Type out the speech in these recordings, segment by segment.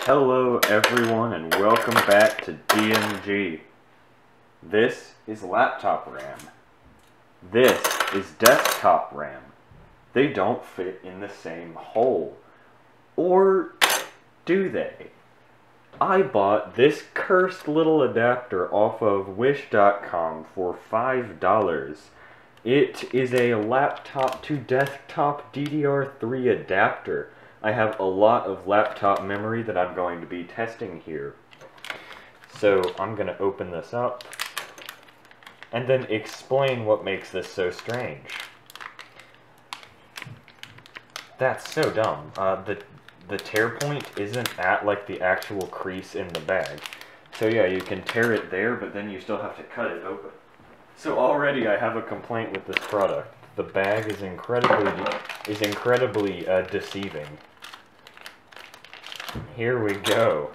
Hello everyone and welcome back to DMG. This is laptop RAM. This is desktop RAM. They don't fit in the same hole. Or do they? I bought this cursed little adapter off of wish.com for $5. It is a laptop to desktop DDR3 adapter. I have a lot of laptop memory that I'm going to be testing here. So I'm going to open this up and then explain what makes this so strange. That's so dumb. The tear point isn't at like the actual crease in the bag. So yeah, you can tear it there, but then you still have to cut it open. So already I have a complaint with this product. The bag is incredibly deceiving. Here we go.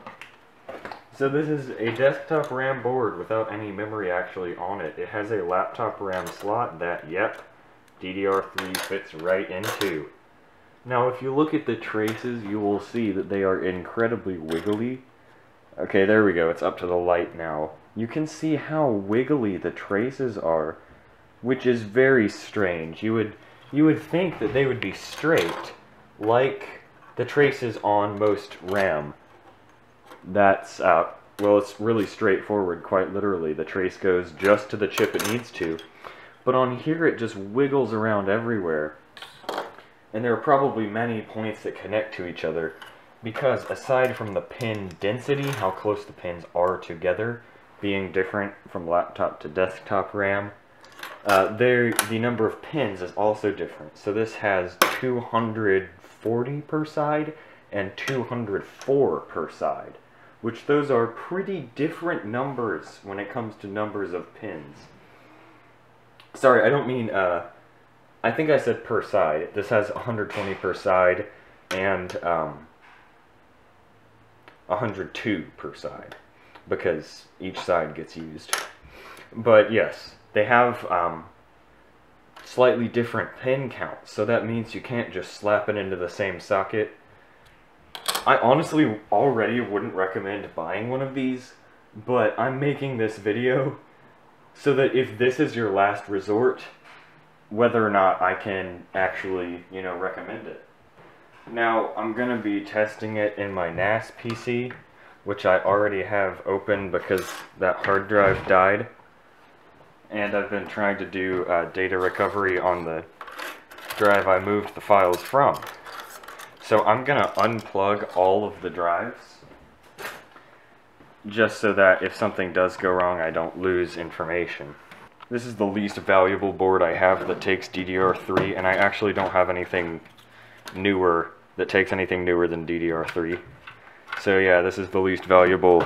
So this is a desktop RAM board without any memory actually on it. It has a laptop RAM slot that, yep, DDR3 fits right into. Now if you look at the traces, you will see that they are incredibly wiggly. Okay, there we go. It's up to the light now. You can see how wiggly the traces are, which is very strange. You would think that they would be straight, like the traces on most RAM. That's, well, it's really straightforward, quite literally. The trace goes just to the chip it needs to. But on here it just wiggles around everywhere. And there are probably many points that connect to each other, because aside from the pin density, how close the pins are together, being different from laptop to desktop RAM, the number of pins is also different. So this has 240 per side and 204 per side, which those are pretty different numbers when it comes to numbers of pins. Sorry, I don't mean, I think I said per side. This has 120 per side and 102 per side, because each side gets used. But yes, they have slightly different pin counts, so that means you can't just slap it into the same socket. I honestly already wouldn't recommend buying one of these, but I'm making this video so that if this is your last resort, whether or not I can actually, recommend it. Now, I'm going to be testing it in my NAS PC, which I already have open because that hard drive died. And I've been trying to do data recovery on the drive I moved the files from. So I'm going to unplug all of the drives, just so that if something does go wrong, I don't lose information. This is the least valuable board I have that takes DDR3, and I actually don't have anything newer that takes anything newer than DDR3. So yeah, this is the least valuable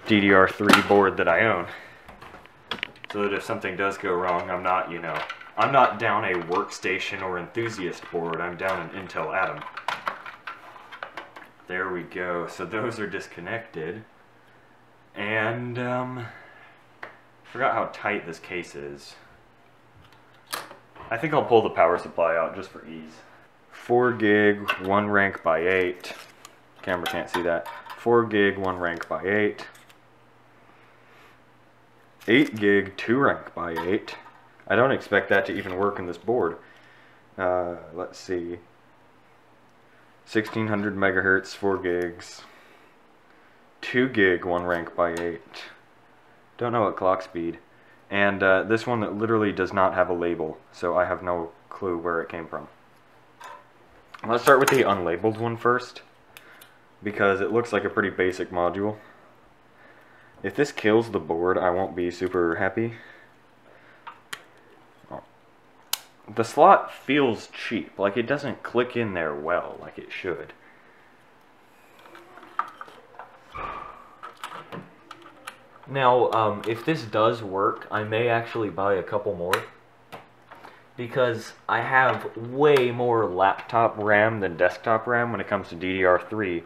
DDR3 board that I own. So that if something does go wrong, I'm not, I'm not down a workstation or enthusiast board, I'm down an Intel Atom. There we go, so those are disconnected. And, forgot how tight this case is. I think I'll pull the power supply out just for ease. 4 gig, 1 rank by 8. Camera can't see that. 4 gig, 1 rank by 8. 8 gig, 2 rank by 8. I don't expect that to even work in this board. Let's see. 1600 megahertz, 4 gigs. 2 gig, 1 rank by 8. Don't know what clock speed. And this one that literally does not have a label, so I have no clue where it came from. Let's start with the unlabeled one first, because it looks like a pretty basic module. If this kills the board, I won't be super happy. Oh. The slot feels cheap, like it doesn't click in there well, like it should. Now, if this does work, I may actually buy a couple more, because I have way more laptop RAM than desktop RAM when it comes to DDR3.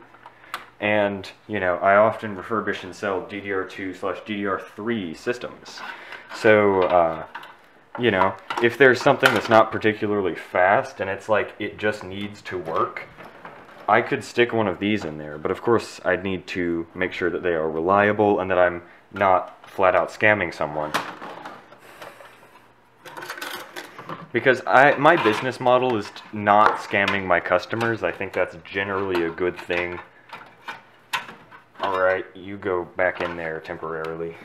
And, I often refurbish and sell DDR2/DDR3 systems. So, if there's something that's not particularly fast and it's like it just needs to work, I could stick one of these in there, but of course I'd need to make sure that they are reliable and that I'm not flat out scamming someone. Because my business model is not scamming my customers. I think that's generally a good thing. Alright, you go back in there temporarily.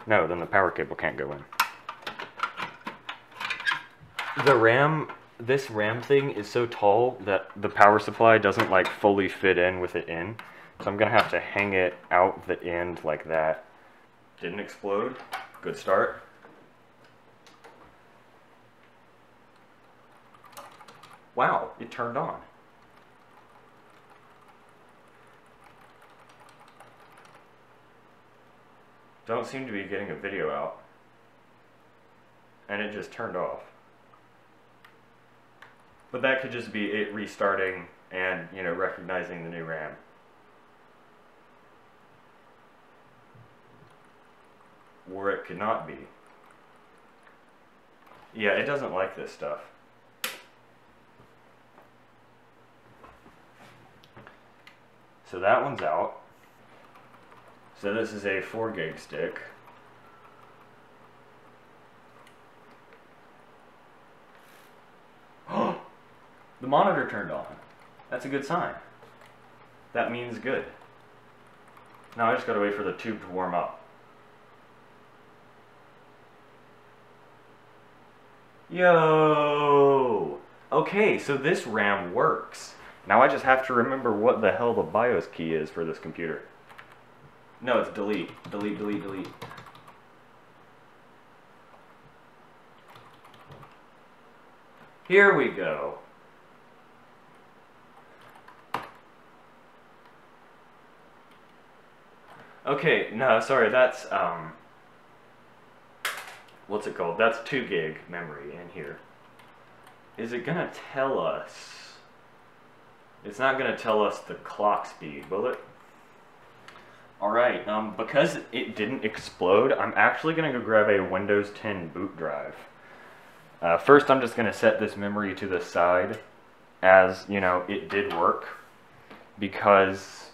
No, then the power cable can't go in. The RAM, this RAM thing is so tall that the power supply doesn't like fully fit in with it in. So I'm gonna have to hang it out the end like that. Didn't explode. Good start. Wow, it turned on. Don't seem to be getting a video out. And it just turned off. But that could just be it restarting and, you know, recognizing the new RAM. Or it could not be. Yeah, it doesn't like this stuff. So that one's out. So this is a 4 gig stick. The monitor turned on. That's a good sign. That means good. Now I just gotta wait for the tube to warm up. Yo! Okay, so this RAM works. Now I just have to remember what the hell the BIOS key is for this computer. No, it's delete. Delete, delete, delete. Here we go. Okay, no, sorry, that's, what's it called? That's 2 gig memory in here. Is it gonna tell us? It's not gonna tell us the clock speed, will it? Alright, because it didn't explode, I'm actually gonna go grab a Windows 10 boot drive. First, I'm just gonna set this memory to the side, as, you know, it did work, because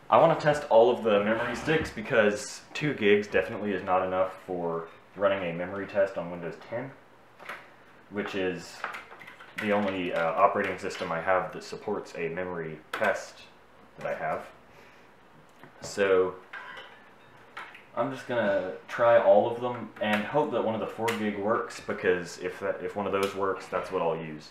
I want to test all of the memory sticks, because 2 gigs definitely is not enough for running a memory test on Windows 10, which is the only operating system I have that supports a memory test that I have. So I'm just gonna try all of them and hope that one of the 4 gig works, because if one of those works, that's what I'll use.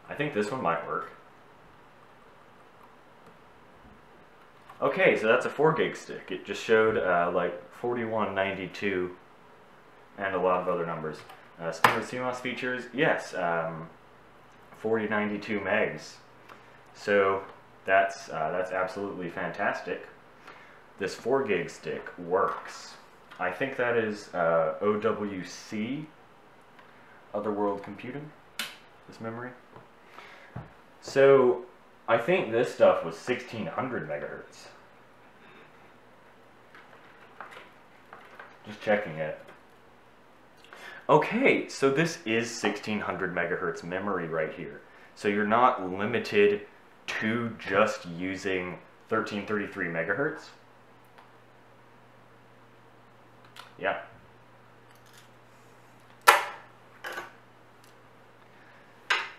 I think this one might work. Okay, so that's a 4 gig stick. It just showed like 4192 and a lot of other numbers. Standard CMOS features, yes, 4092 megs. So that's absolutely fantastic. This 4 gig stick works. I think that is OWC, Otherworld Computing, this memory. So I think this stuff was 1600 megahertz. Just checking it. Okay, so this is 1600 megahertz memory right here. So you're not limited to just using 1333 megahertz. Yeah.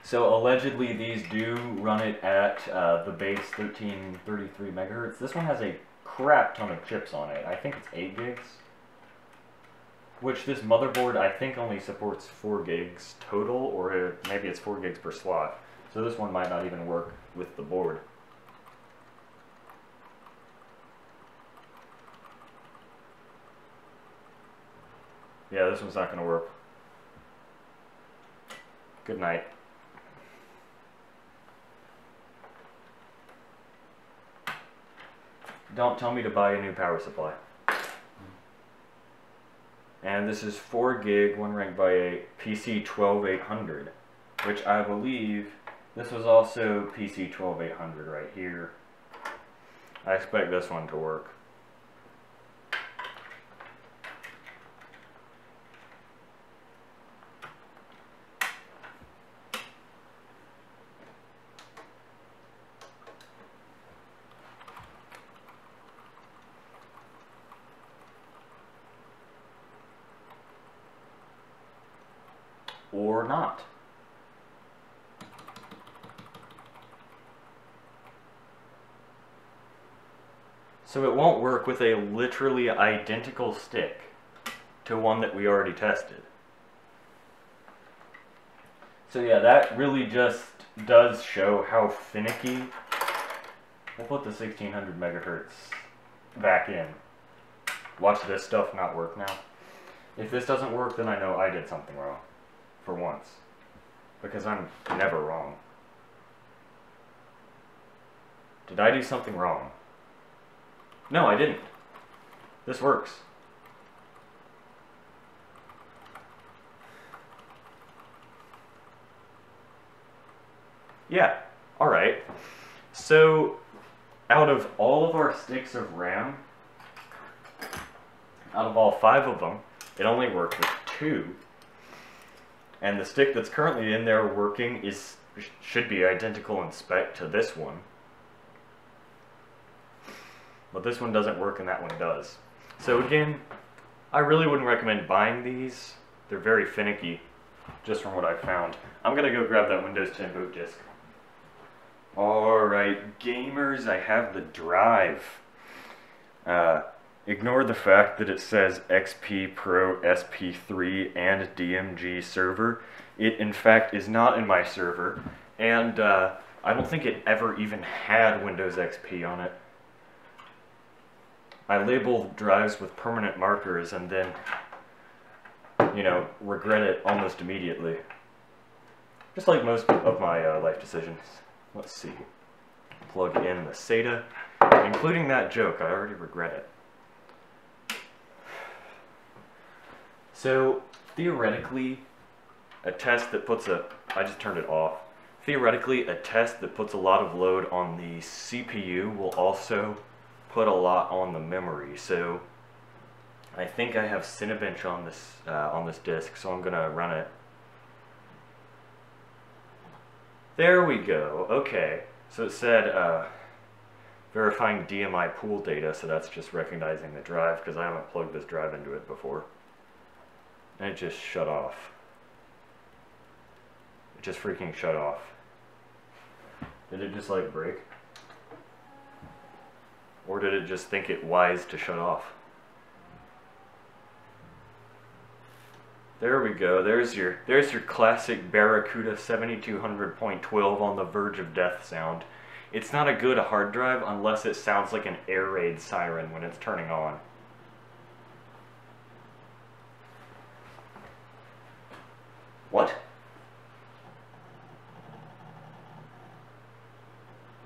So allegedly these do run it at the base 1333 megahertz. This one has a crap ton of chips on it. I think it's 8 gigs. Which this motherboard I think only supports 4 gigs total, or maybe it's 4 gigs per slot. So this one might not even work with the board. Yeah, this one's not going to work. Good night. Don't tell me to buy a new power supply. And this is 4 gig, one ranked by a PC12800, which I believe this was also PC12800 right here. I expect this one to work. or not. So it won't work with a literally identical stick to one that we already tested. So yeah, that really just does show how finicky. We'll put the 1600 megahertz back in. Watch this stuff not work now. If this doesn't work, then I know I did something wrong. For once. Because I'm never wrong. Did I do something wrong? No, I didn't. This works. Yeah, alright. So, out of all of our sticks of RAM, out of all 5 of them, it only worked with 2. And the stick that's currently in there working should be identical in spec to this one. But this one doesn't work and that one does. So again, I really wouldn't recommend buying these. They're very finicky, just from what I found. I'm gonna go grab that Windows 10 boot disk. Alright, gamers, I have the drive. Ignore the fact that it says XP Pro SP3 and DMG server. It in fact is not in my server, and I don't think it ever even had Windows XP on it. I label drives with permanent markers and then, you know, regret it almost immediately. Just like most of my life decisions. Let's see. Plug in the SATA. Including that joke, I already regret it. So, theoretically, a test that puts I just turned it off. Theoretically, a test that puts a lot of load on the CPU will also put a lot on the memory. So, I think I have Cinebench on this disk, so I'm gonna run it. There we go. Okay. So it said verifying DMI pool data, so that's just recognizing the drive because I haven't plugged this drive into it before. And it just shut off. It just freaking shut off. Did it just like break? Or did it just think it wise to shut off? There we go. There's your classic Barracuda 7200.12 on the verge of death sound. It's not a good hard drive unless it sounds like an air raid siren when it's turning on. What?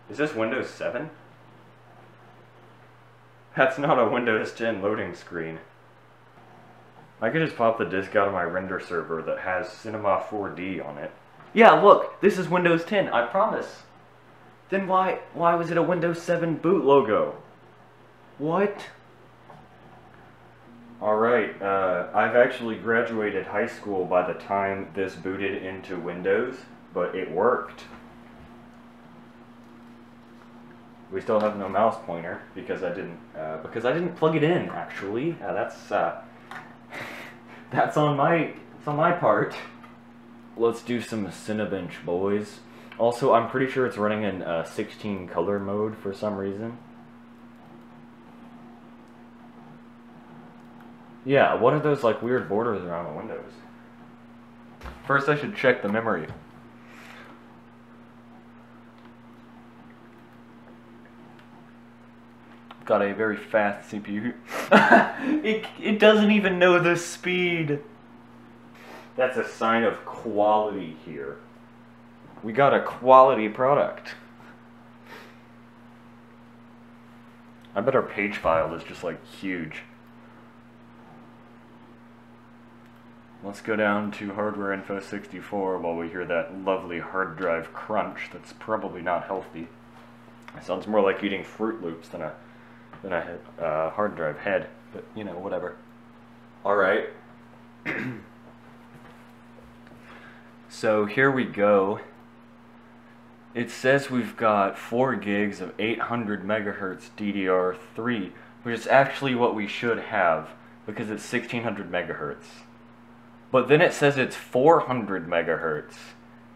Is this Windows 7? That's not a Windows 10 loading screen. I could just pop the disk out of my render server that has Cinema 4D on it. Yeah, look, this is Windows 10, I promise. Then why was it a Windows 7 boot logo? What? Alright, I've actually graduated high school by the time this booted into Windows, but it worked. We still have no mouse pointer because I didn't plug it in. Actually, that's on my part. Let's do some Cinebench, boys. Also, I'm pretty sure it's running in 16 color mode for some reason. Yeah, what are those like weird borders around the windows? First, I should check the memory. Got a very fast CPU. It doesn't even know the speed. That's a sign of quality here. We got a quality product. I bet our page file is just like huge. Let's go down to hardware info 64 while we hear that lovely hard drive crunch that's probably not healthy. It sounds more like eating Fruit Loops than a hard drive head, but you know, whatever. Alright. So here we go. It says we've got 4 gigs of 800 megahertz DDR3, which is actually what we should have because it's 1600 megahertz. But then it says it's 400 megahertz,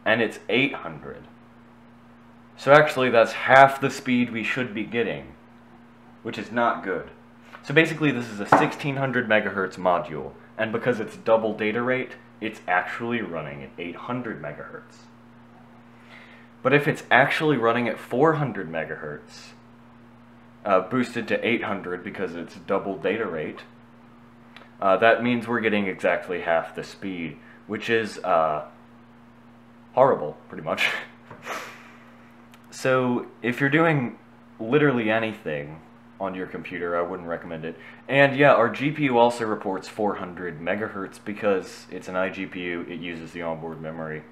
and it's 800. So actually that's half the speed we should be getting, which is not good. So basically this is a 1600 megahertz module, and because it's double data rate, it's actually running at 800 megahertz. But if it's actually running at 400 megahertz, boosted to 800 because it's double data rate, that means we're getting exactly half the speed, which is horrible, pretty much. So if you're doing literally anything on your computer, I wouldn't recommend it. And yeah, our GPU also reports 400 megahertz because it's an iGPU, it uses the onboard memory.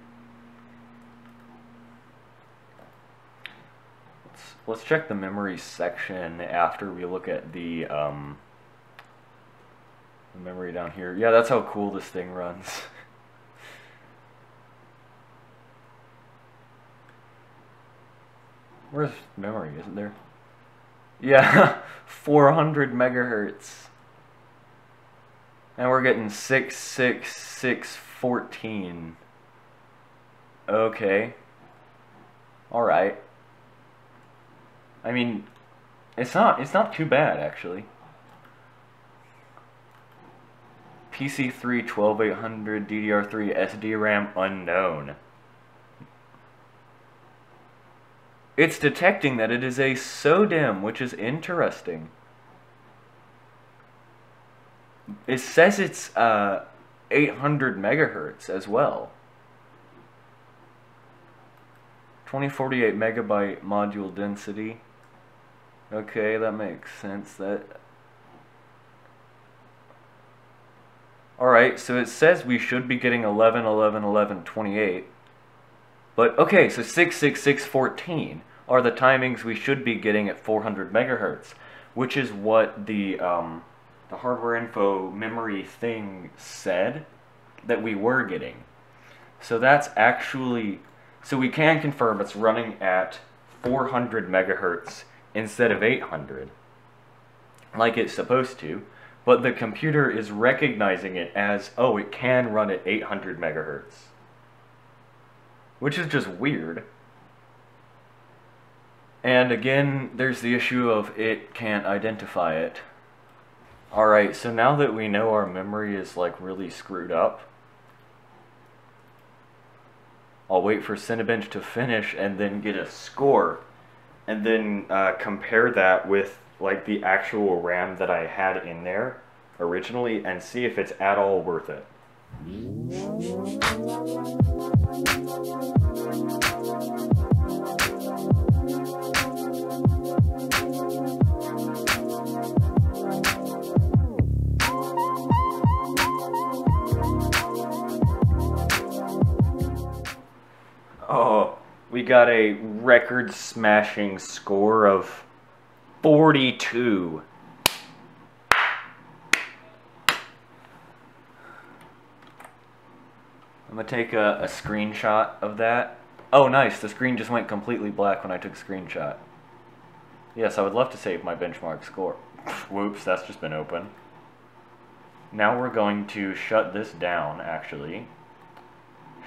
Let's check the memory section after we look at the memory down here. Yeah, that's how cool this thing runs. Where's memory, isn't there? Yeah, 400 megahertz. And we're getting 66614. Okay. Alright. I mean, it's not too bad, actually. PC3 12800 DDR3 SDRAM unknown. It's detecting that it is a SODIMM, which is interesting. It says it's 800 megahertz as well. 2048 megabyte module density. Okay, that makes sense. Alright, so it says we should be getting 11, 11, 11, 28. But, okay, so 66614 are the timings we should be getting at 400 megahertz, which is what the hardware info memory thing said that we were getting. So that's actually, so we can confirm it's running at 400 megahertz instead of 800, like it's supposed to, but the computer is recognizing it as, oh, it can run at 800 megahertz. Which is just weird. And again, there's the issue of it can't identify it. Alright, so now that we know our memory is like really screwed up, I'll wait for Cinebench to finish and then get a score. And then compare that with like the actual RAM that I had in there originally and see if it's at all worth it. Oh, we got a record-smashing score of 42. I'm gonna take a screenshot of that. Oh, nice, the screen just went completely black when I took a screenshot. Yes, I would love to save my benchmark score. Whoops, that's just been open. Now we're going to shut this down, actually.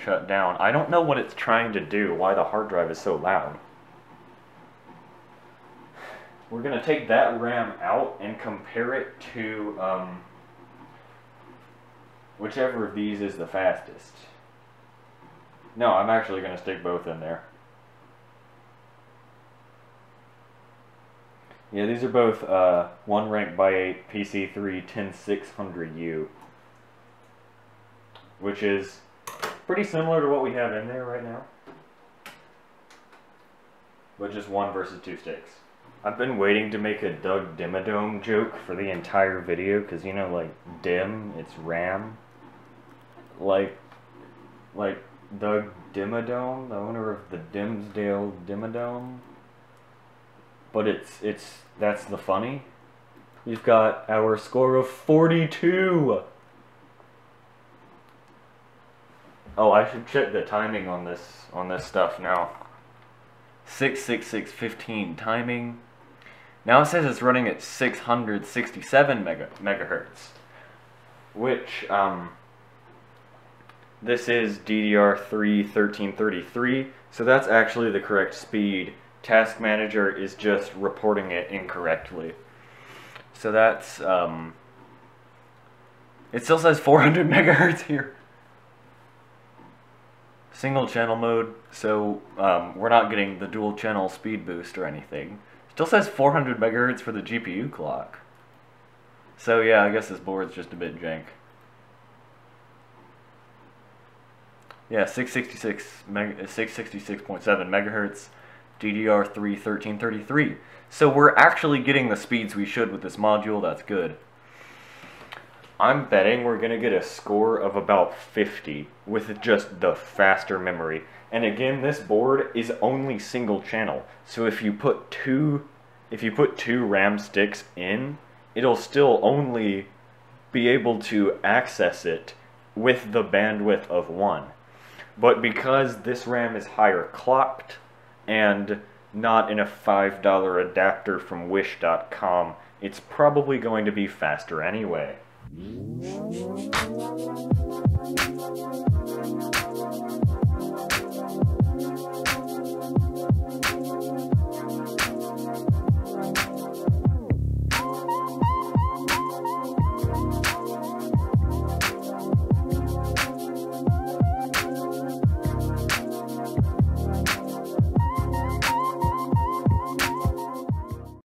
Shut down. I don't know what it's trying to do, why the hard drive is so loud. We're going to take that RAM out and compare it to whichever of these is the fastest. No, I'm actually going to stick both in there. Yeah, these are both 1 rank by 8 PC3 10600U, which is pretty similar to what we have in there right now, but just 1 versus 2 sticks. I've been waiting to make a Doug Dimmadome joke for the entire video, because you know, like, DIMM, it's RAM. Like Doug Dimmadome, the owner of the Dimsdale Dimmadome. But that's the funny. We've got our score of 42! Oh, I should check the timing on this stuff now. 66615 timing. Now it says it's running at 667 megahertz, which This is DDR3 1333, so that's actually the correct speed. Task Manager is just reporting it incorrectly. So that's, it still says 400 megahertz here. Single channel mode, so we're not getting the dual channel speed boost or anything. Still says 400 megahertz for the GPU clock. So yeah, I guess this board's just a bit jank. Yeah, 666.7 megahertz, DDR3 1333. So we're actually getting the speeds we should with this module. That's good. I'm betting we're gonna get a score of about 50 with just the faster memory. And again, this board is only single channel. So if you put two RAM sticks in, it'll still only be able to access it with the bandwidth of 1. But because this RAM is higher clocked and not in a $5 adapter from wish.com, it's probably going to be faster anyway.